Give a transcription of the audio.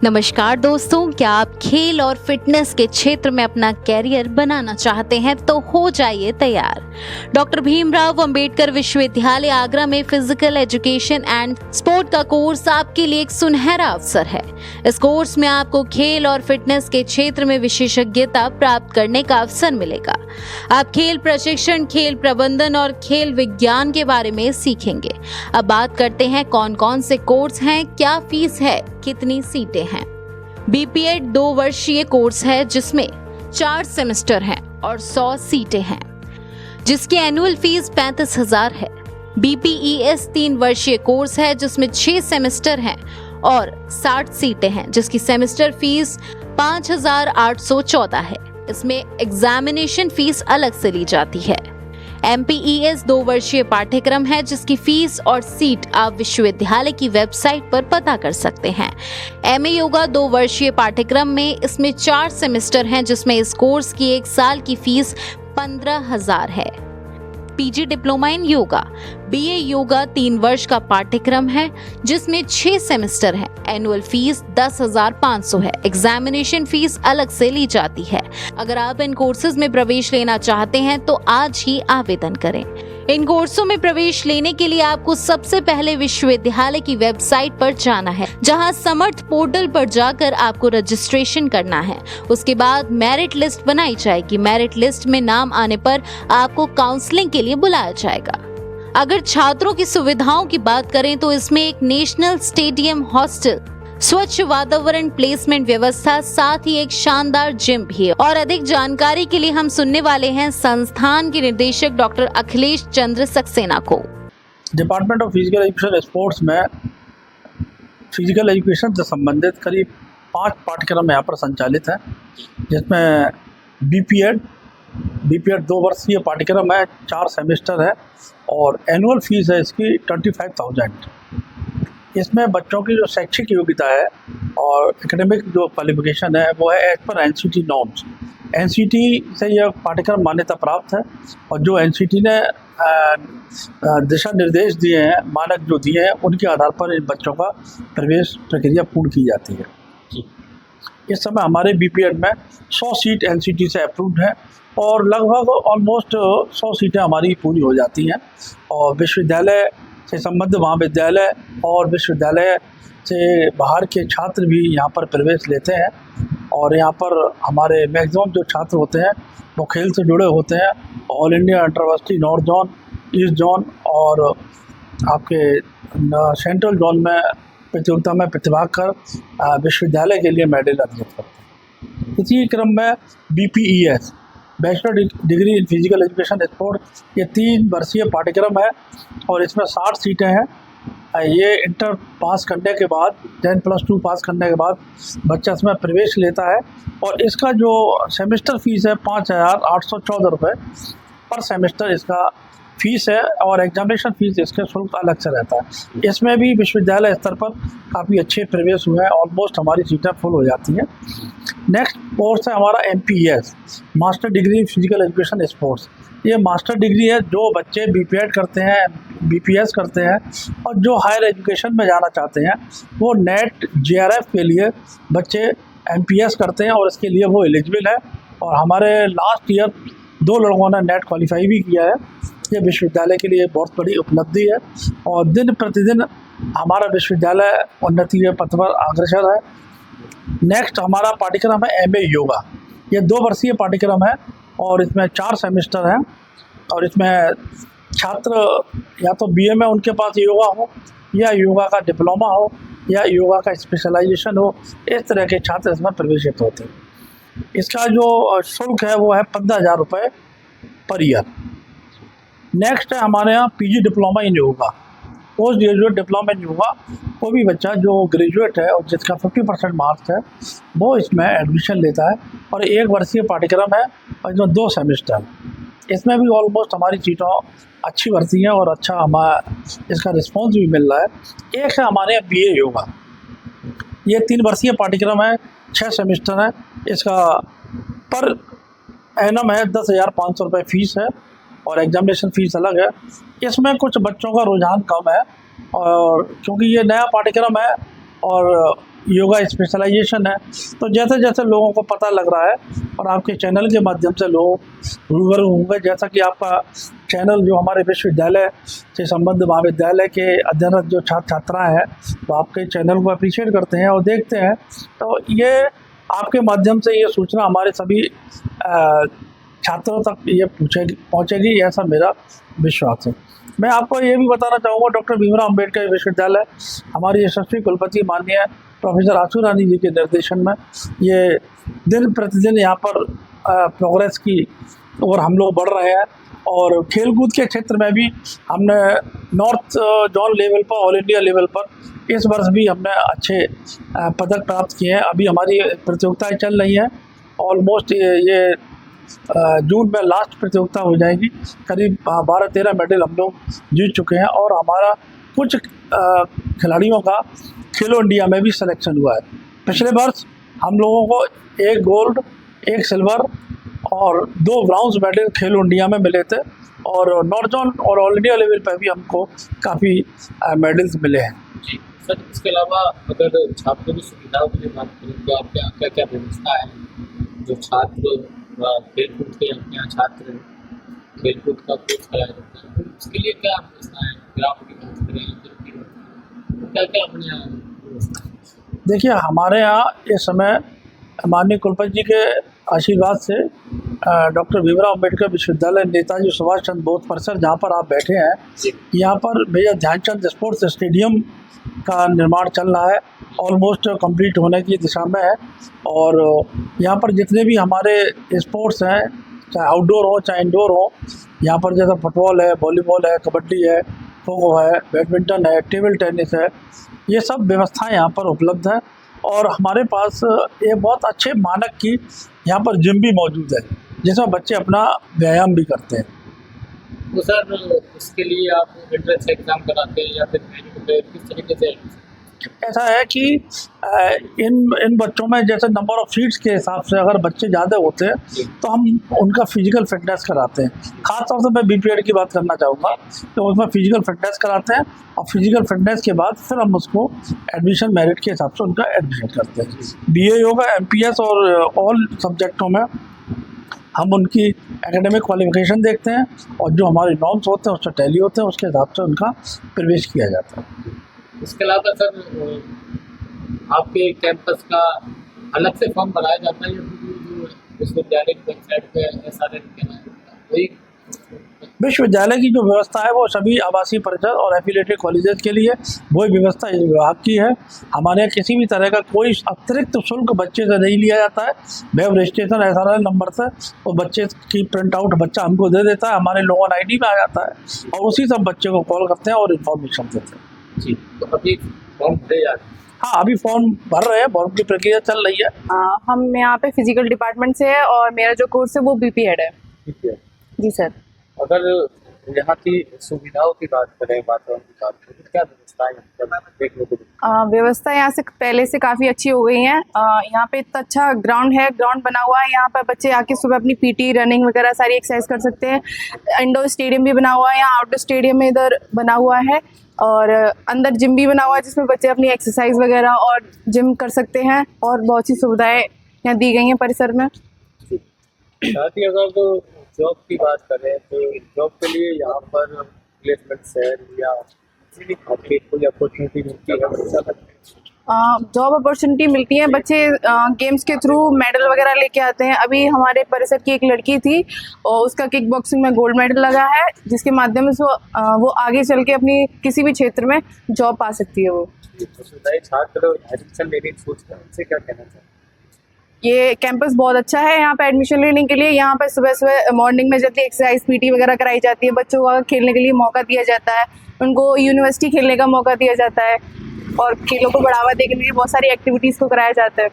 नमस्कार दोस्तों, क्या आप खेल और फिटनेस के क्षेत्र में अपना कैरियर बनाना चाहते हैं तो हो जाइए तैयार। डॉक्टर भीमराव अंबेडकर विश्वविद्यालय आगरा में फिजिकल एजुकेशन एंड स्पोर्ट का कोर्स आपके लिए एक सुनहरा अवसर है। इस कोर्स में आपको खेल और फिटनेस के क्षेत्र में विशेषज्ञता प्राप्त करने का अवसर मिलेगा। आप खेल प्रशिक्षण, खेल प्रबंधन और खेल विज्ञान के बारे में सीखेंगे। अब बात करते हैं कौन कौन से कोर्स हैं, क्या फीस है, कितनी सीटें हैं। बीपीएड 2 वर्षीय कोर्स है जिसमें 4 सेमेस्टर हैं और 100 सीटें हैं, जिसकी एनुअल फीस 35,000 है। बीपीईएस 3 वर्षीय कोर्स है जिसमें 6 सेमेस्टर हैं और 60 सीटें हैं, जिसकी सेमेस्टर फीस 5,814 है। इसमें एग्जामिनेशन फीस अलग से ली जाती है। एमपीईएस 2 वर्षीय पाठ्यक्रम है जिसकी फीस और सीट आप विश्वविद्यालय की वेबसाइट पर पता कर सकते हैं। एमए योगा 2 वर्षीय पाठ्यक्रम में इसमें 4 सेमेस्टर हैं जिसमें इस कोर्स की 1 साल की फीस 15,000 है। PG diploma in yoga BA yoga 3 वर्ष का पाठ्यक्रम है जिसमें 6 सेमेस्टर हैं। एनुअल फीस 10,500 है। एग्जामिनेशन फीस अलग से ली जाती है। अगर आप इन कोर्सेज में प्रवेश लेना चाहते हैं तो आज ही आवेदन करें। इन कोर्सों में प्रवेश लेने के लिए आपको सबसे पहले विश्वविद्यालय की वेबसाइट पर जाना है, जहां समर्थ पोर्टल पर जाकर आपको रजिस्ट्रेशन करना है। उसके बाद मेरिट लिस्ट बनाई जाएगी। मेरिट लिस्ट में नाम आने पर आपको काउंसलिंग के लिए बुलाया जाएगा। अगर छात्रों की सुविधाओं की बात करें तो इसमें एक नेशनल स्टेडियम, हॉस्टल, स्वच्छ वातावरण, प्लेसमेंट व्यवस्था, साथ ही एक शानदार जिम भी है। और अधिक जानकारी के लिए हम सुनने वाले हैं संस्थान के निदेशक डॉक्टर अखिलेश चंद्र सक्सेना को। Department of physical education sports में फिजिकल एजुकेशन से संबंधित करीब 5 पाठ्यक्रम यहाँ पर संचालित हैं, जिसमें बीपीएड 2 वर्षीय पाठ्यक्रम है, 4 सेमेस्टर है और एनुअल फीस है इसकी 25,000। इसमें बच्चों की जो शैक्षिक योग्यता है और एकेडमिक जो क्वालिफिकेशन है वो है as per NCT norms. NCT से यह पाठ्यक्रम मान्यता प्राप्त है और जो एनसीटी ने दिशा निर्देश दिए हैं, मानक जो दिए हैं, उनके आधार पर इन बच्चों का प्रवेश प्रक्रिया पूर्ण की जाती है। इस समय हमारे बीपीएड में 100 सीट एनसीटी से अप्रूव्ड है और लगभग ऑलमोस्ट 100 सीटें हमारी पूरी हो जाती हैं। और विश्वविद्यालय से संबद्ध महाविद्यालय और विश्वविद्यालय से बाहर के छात्र भी यहाँ पर प्रवेश लेते हैं और यहाँ पर हमारे मैक्सिमम जो छात्र होते हैं वो खेल से जुड़े होते हैं। ऑल इंडिया अंतर्राष्ट्रीय नॉर्थ जोन, ईस्ट जोन और आपके सेंट्रल जोन में प्रतियोगिता में प्रतिभाग कर विश्वविद्यालय के लिए मेडल अर्जित करते हैं। इसी क्रम में BPES bachelor degree in physical education sport, ये 3 वर्षीय पाठ्यक्रम है और इसमें 60 सीटें हैं। ये इंटर पास करने के बाद, 10+2 पास करने के बाद बच्चा इसमें प्रवेश लेता है और इसका जो सेमेस्टर फीस है 5,814 रुपये पर सेमेस्टर इसका फीस है और एग्जामिनेशन फीस इसके शुल्क अलग से रहता है। इसमें भी विश्वविद्यालय स्तर पर काफ़ी अच्छे प्रवेश हुए हैं, ऑलमोस्ट हमारी सीटें फुल हो जाती हैं। नेक्स्ट कोर्स है हमारा MPES, master degree in physical education sports. ये मास्टर डिग्री है जो बच्चे बीपीएड करते हैं, बीपीएस करते हैं और जो हायर एजुकेशन में जाना चाहते हैं वो नेट जेआरएफ के लिए बच्चे एमपीएस करते हैं और इसके लिए वो एलिजिबल है। और हमारे लास्ट ईयर 2 लड़कों ने नेट क्वालिफाई भी किया है। ये विश्वविद्यालय के लिए बहुत बड़ी उपलब्धि है और दिन प्रतिदिन हमारा विश्वविद्यालय उन्नति के पथ पर अग्रसर है। नेक्स्ट हमारा पाठ्यक्रम है एमए योगा। ये 2 वर्षीय पाठ्यक्रम है और इसमें 4 सेमेस्टर हैं और इसमें छात्र या तो बीए में उनके पास योगा हो या योगा का डिप्लोमा हो या योगा का स्पेशलाइजेशन हो, इस तरह के छात्र इसमें प्रवेशित होते हैं। इसका जो शुल्क है वो है 15,000 रुपये पर ईयर। नेक्स्ट है हमारे यहाँ PG diploma in yoga, post graduate diploma in yoga. कोई भी बच्चा जो ग्रेजुएट है और जिसका 50% मार्क्स है वो इसमें एडमिशन लेता है और 1 वर्षीय पाठ्यक्रम है और इसमें 2 सेमेस्टर। इसमें भी ऑलमोस्ट हमारी सीटें अच्छी भर्ती हैं और अच्छा हमारा इसका रिस्पॉन्स भी मिल रहा है। एक है हमारे यहाँ बीए योगा, ये 3 वर्षीय पाठ्यक्रम है, 6 सेमेस्टर है। इसका पर एनम है 10,500 रुपये फीस है और एग्जामिनेशन फ़ीस अलग है। इसमें कुछ बच्चों का रुझान कम है और क्योंकि ये नया पाठ्यक्रम है और योगा स्पेशलाइजेशन है। तो जैसे जैसे लोगों को पता लग रहा है और आपके चैनल के माध्यम से लोग रूबरू होंगे, जैसा कि आपका चैनल जो हमारे विश्वविद्यालय से संबद्ध महाविद्यालय के अध्ययनरत जो छात्र छात्राएँ हैं वो आपके चैनल को अप्रिशिएट करते हैं और देखते हैं, तो ये आपके माध्यम से ये सूचना हमारे सभी छात्रों तक ये पहुँचेगी, ऐसा मेरा विश्वास है। मैं आपको ये भी बताना चाहूँगा, डॉक्टर भीमराव अम्बेडकर विश्वविद्यालय हमारी यशस्वी कुलपति माननीय प्रोफेसर आशु रानी जी के निर्देशन में ये दिन प्रतिदिन यहाँ पर प्रोग्रेस की और हम लोग बढ़ रहे हैं। और खेलकूद के क्षेत्र में भी हमने नॉर्थ जोन लेवल पर, ऑल इंडिया लेवल पर इस वर्ष भी हमने अच्छे पदक प्राप्त किए हैं। अभी हमारी प्रतियोगिताएं चल रही हैं, ऑलमोस्ट ये जून में लास्ट प्रतियोगिता हो जाएगी। करीब 12-13 मेडल हम लोग जीत चुके हैं और हमारा कुछ खिलाड़ियों का खेलो इंडिया में भी सिलेक्शन हुआ है। पिछले वर्ष हम लोगों को 1 गोल्ड, 1 सिल्वर और 2 ब्राउन्ज मेडल खेलो इंडिया में मिले थे और नॉर्थ जोन और ऑल इंडिया लेवल पर भी हमको काफ़ी मेडल्स मिले हैं। जी सर, इसके अलावा अगर छात्रों की सुविधाओं की बात करें तो आपके यहाँ क्या क्या व्यवस्था है जो छात्र खेलकूद के अपने यहाँ छात्र खेलकूद का कोर्स कराया जाता है, तो उसके लिए क्या व्यवस्था है? ग्राउंड की बात करें, क्या क्या अपने यहाँ व्यवस्था है? देखिए, हमारे यहाँ इस समय माननीय कुलपति जी के आशीर्वाद से डॉक्टर भीमराव अम्बेडकर विश्वविद्यालय नेताजी सुभाष चंद्र बोस परिसर जहाँ पर आप बैठे हैं, यहाँ पर मेजर ध्यानचंद स्पोर्ट्स स्टेडियम का निर्माण चल रहा है, ऑलमोस्ट कंप्लीट होने की दिशा में है। और यहाँ पर जितने भी हमारे स्पोर्ट्स हैं, चाहे आउटडोर हो चाहे इंडोर हो, यहाँ पर जैसे फुटबॉल है, वॉलीबॉल है, कबड्डी है, खो-खो है, बैडमिंटन है, टेबल टेनिस है, ये सब व्यवस्थाएं यहाँ पर उपलब्ध है। और हमारे पास एक बहुत अच्छे मानक की यहाँ पर जिम भी मौजूद है जिसमें बच्चे अपना व्यायाम भी करते हैं। तो सर, इसके लिए आप एंट्रेंस एग्ज़ाम कराते हैं या फिर किस तरीके से? ऐसा है कि इन बच्चों में जैसे नंबर ऑफ़ सीट्स के हिसाब से अगर बच्चे ज़्यादा होते हैं तो हम उनका फिजिकल फिटनेस कराते हैं। ख़ास तौर से मैं बीपीएड की बात करना चाहूँगा, तो उसमें फिजिकल फिटनेस कराते हैं और फिजिकल फिटनेस के बाद फिर हम उसको एडमिशन मेरिट के हिसाब से उनका एडमिशन करते हैं। बीए होगा, एमपीएस और ऑल सब्जेक्टों में हम उनकी एकेडमिक क्वालिफिकेशन देखते हैं और जो हमारे नॉर्म्स होते हैं उससे टैली होते हैं, उसके हिसाब से उनका प्रवेश किया जाता है। इसके अलावा सर, आपके कैंपस का अलग से फॉर्म भराया जाता है या जो विश्वविद्यालय की वेबसाइट पे SRN के नाम वही? विश्वविद्यालय की जो व्यवस्था है वो सभी आवासीय परिसर और एफिलिएटेड कॉलेजेस के लिए वही व्यवस्था इस विभाग की है। हमारे यहाँ किसी भी तरह का कोई अतिरिक्त शुल्क बच्चे से नहीं लिया जाता है। वेब रजिस्ट्रेशन SRN नंबर से वो बच्चे की प्रिंट आउट बच्चा हमको दे देता है, हमारे लोगन ID में आ जाता है और उसी सब बच्चे को कॉल करते हैं और इन्फॉर्मेशन देते हैं। जी, तो अभी फॉर्म भरे जा रहे हैं? हाँ, अभी फॉर्म भर रहे हैं, फॉर्म की प्रक्रिया चल रही है। हम यहाँ पे फिजिकल डिपार्टमेंट से है और मेरा जो कोर्स है वो बीपीएड है। ठीक है जी सर। अगर यहाँ की सुविधाओं की बात करें, वातावरण की बात करें, तो क्या व्यवस्थाएं देखने को? व्यवस्था यहाँ से पहले से काफ़ी अच्छी हो गई हैं। यहाँ पे इतना अच्छा ग्राउंड है, ग्राउंड बना हुआ है, यहाँ पर बच्चे आके सुबह अपनी पीटी, रनिंग वगैरह सारी एक्सरसाइज कर सकते हैं। इंडोर स्टेडियम भी बना हुआ है, यहाँ आउटडोर स्टेडियम में इधर बना हुआ है और अंदर जिम भी बना हुआ है जिसमें बच्चे अपनी एक्सरसाइज वगैरह और जिम कर सकते हैं और बहुत सी सुविधाएं यहाँ दी गई हैं परिसर में। साथ ही अगर तो जॉब की बात करें तो जॉब के लिए यहाँ पर प्लेसमेंट है या आपकी कोई अपॉर्चुनिटी मिलती है? जॉब अपॉर्चुनिटी मिलती है, बच्चे गेम्स के थ्रू मेडल वगैरह लेके आते हैं। अभी हमारे परिसर की एक लड़की थी और उसका किक बॉक्सिंग में गोल्ड मेडल लगा है जिसके माध्यम से वो आगे चल के अपनी किसी भी क्षेत्र में जॉब पा सकती है। वो छात्र एडमिशन लेने की सोचते हैं, उनसे क्या कहना चाहिए? ये कैंपस बहुत अच्छा है यहाँ पे एडमिशन लेने के लिए। यहाँ पे सुबह सुबह मॉर्निंग में जल्दी एक्सरसाइज पीटी वगैरह कराई जाती है, बच्चों को खेलने के लिए मौका दिया जाता है, उनको यूनिवर्सिटी खेलने का मौका दिया जाता है और खेलों को बढ़ावा देने के लिए बहुत सारी एक्टिविटीज़ को कराया जाता है।